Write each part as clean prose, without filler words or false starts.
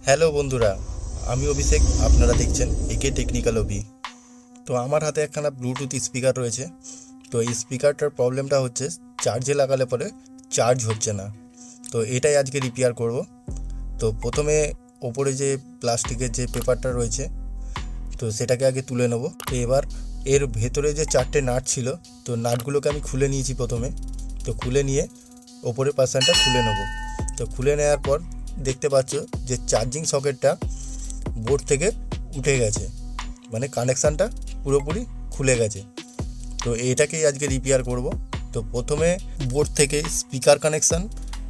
Hello বন্ধুরা, আমি অভিষেক। আপনারা দেখছেন একে টেকনিক্যাল অভি। তো আমার হাতে একখানা ব্লুটুথ স্পিকার রয়েছে। তো এই স্পিকারটার প্রবলেমটা হচ্ছে চার্জে লাগালে পরে চার্জ হচ্ছে না। তো এটাই আজকে রিপেয়ার করব। তো প্রথমে ওপরে যে প্লাস্টিকের যে পেপারটা রয়েছে তো সেটাকে আগে তুলে নেব। তো এবার এর ভেতরে যে 4টে নাট ছিল, তো নাটগুলোকে আমি খুলে নিয়েছি প্রথমে। তো খুলে নিয়ে ওপরের পার্সনটা খুলে নেব। তো খুলে নেওয়ার পর দেখতে পাচ্ছ যে চার্জিং সকেটটা বোর্ড থেকে উঠে গেছে, মানে কানেকশানটা পুরোপুরি খুলে গেছে। তো এটাকেই আজকে রিপেয়ার করব। তো প্রথমে বোর্ড থেকে স্পিকার কানেকশান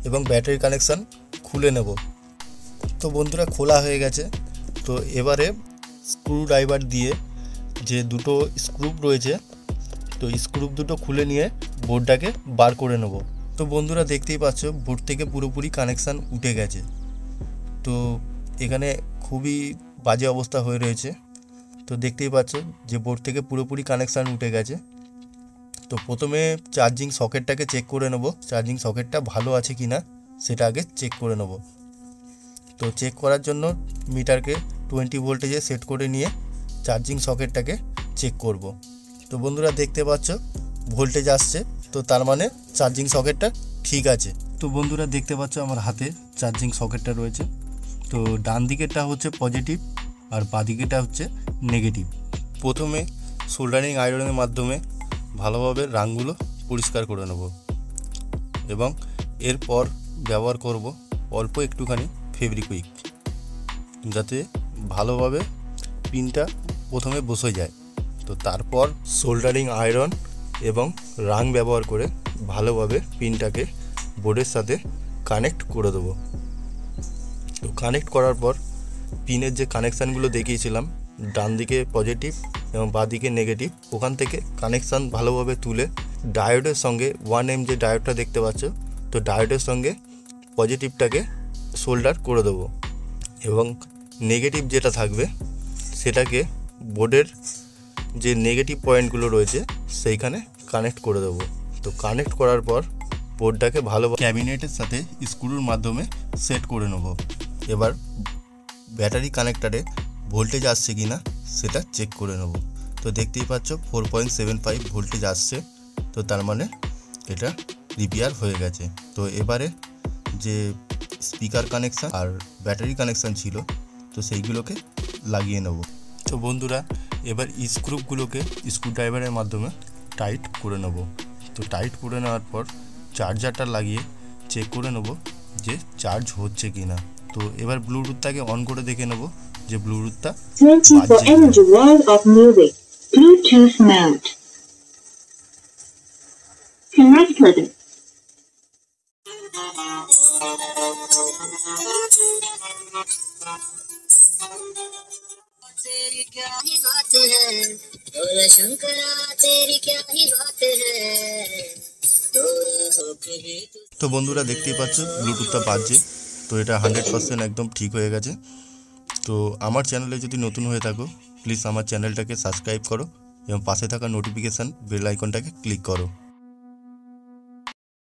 এবং ব্যাটারি কানেকশান খুলে নেব। তো বন্ধুরা, খোলা হয়ে গেছে। তো এবারে স্ক্রু ড্রাইভার দিয়ে যে দুটো স্ক্রু রয়েছে, তো স্ক্রু দুটো খুলে নিয়ে বোর্ডটাকে বার করে নেব। তো বন্ধুরা, দেখতেই পাচ্ছ বোর্ড থেকে পুরোপুরি কানেকশান উঠে গেছে। তো এখানে খুবই বাজে অবস্থা হয়ে রয়েছে। তো দেখতেই পাচ্ছ যে বোর্ড থেকে পুরোপুরি কানেকশান উঠে গেছে। তো প্রথমে চার্জিং সকেটটাকে চেক করে নেব, চার্জিং সকেটটা ভালো আছে কি না সেটা আগে চেক করে নেব। তো চেক করার জন্য মিটারকে 20 ভোল্টেজে সেট করে নিয়ে চার্জিং সকেটটাকে চেক করব। তো বন্ধুরা, দেখতে পাচ্ছ ভোল্টেজ আসছে, তো তার মানে চার্জিং সকেটটা ঠিক আছে। তো বন্ধুরা, দেখতে পাচ্ছ আমার হাতে চার্জিং সকেটটা রয়েছে। তো ডান দিকেরটা হচ্ছে পজিটিভ আর বাঁ দিকেরটা হচ্ছে নেগেটিভ। প্রথমে সোল্ডারিং আয়রনের মাধ্যমে ভালোভাবে রাংগুলো পরিষ্কার করে নেব এবং এরপর ব্যবহার করব অল্প একটুখানি ফেব্রিকুইক, যাতে ভালোভাবে পিনটা প্রথমে বসে যায়। তো তারপর সোল্ডারিং আয়রন এবং রাং ব্যবহার করে ভালোভাবে পিনটাকে বোর্ডের সাথে কানেক্ট করে দেবো। তো কানেক্ট করার পর পিনের যে কানেকশানগুলো দেখিয়েছিলাম, ডান দিকে পজিটিভ এবং বাঁ দিকে নেগেটিভ, ওখান থেকে কানেকশান ভালোভাবে তুলে ডায়োডের সঙ্গে 1M যে ডায়োডটা দেখতে পাচ্ছ, তো ডায়োডের সঙ্গে পজিটিভটাকে সোল্ডার করে দেবো এবং নেগেটিভ যেটা থাকবে সেটাকে বোর্ডের যে নেগেটিভ পয়েন্টগুলো রয়েছে সেইখানে কানেক্ট করে দেবো। তো কানেক্ট করার পর বোর্ডটাকে ভালোভাবে ক্যাবিনেটের সাথে স্ক্রুর মাধ্যমে সেট করে নেব। এবার ব্যাটারি কানেক্টারে ভোল্টেজ আসছে কি না সেটা চেক করে নেব। তো দেখতেই পাচ্ছ 4.75 ভোল্টেজ আসছে। তো তার মানে এটা রিপেয়ার হয়ে গেছে। তো এবারে যে স্পিকার কানেকশান আর ব্যাটারি কানেকশান ছিল, তো সেইগুলোকে লাগিয়ে নেব। তো বন্ধুরা, এবার স্ক্রুগুলোকে স্ক্রুড্রাইভারের মাধ্যমে টাইট করে নেব। তো টাইট করে নেওয়ার পর চার্জারটা লাগিয়ে চেক করে নেব যে চার্জ হচ্ছে কি না। তো এবার ব্লুটুথটাকে অন করে দেখে নেব যে ব্লুটুথটা तेरी क्या ही बात है, बोले शंकरा तेरी क्या ही बात है। তো বন্ধুরা, দেখতেই পাচ্ছ ব্লুটুথটা বাজছে। তো এটা 100% একদম ঠিক হয়ে গেছে। তো আমার চ্যানেলে যদি নতুন হয়ে থাকো, প্লিজ আমার চ্যানেলটাকে সাবস্ক্রাইব করো এবং পাশে থাকা নোটিফিকেশান বেল আইকনটাকে ক্লিক করো।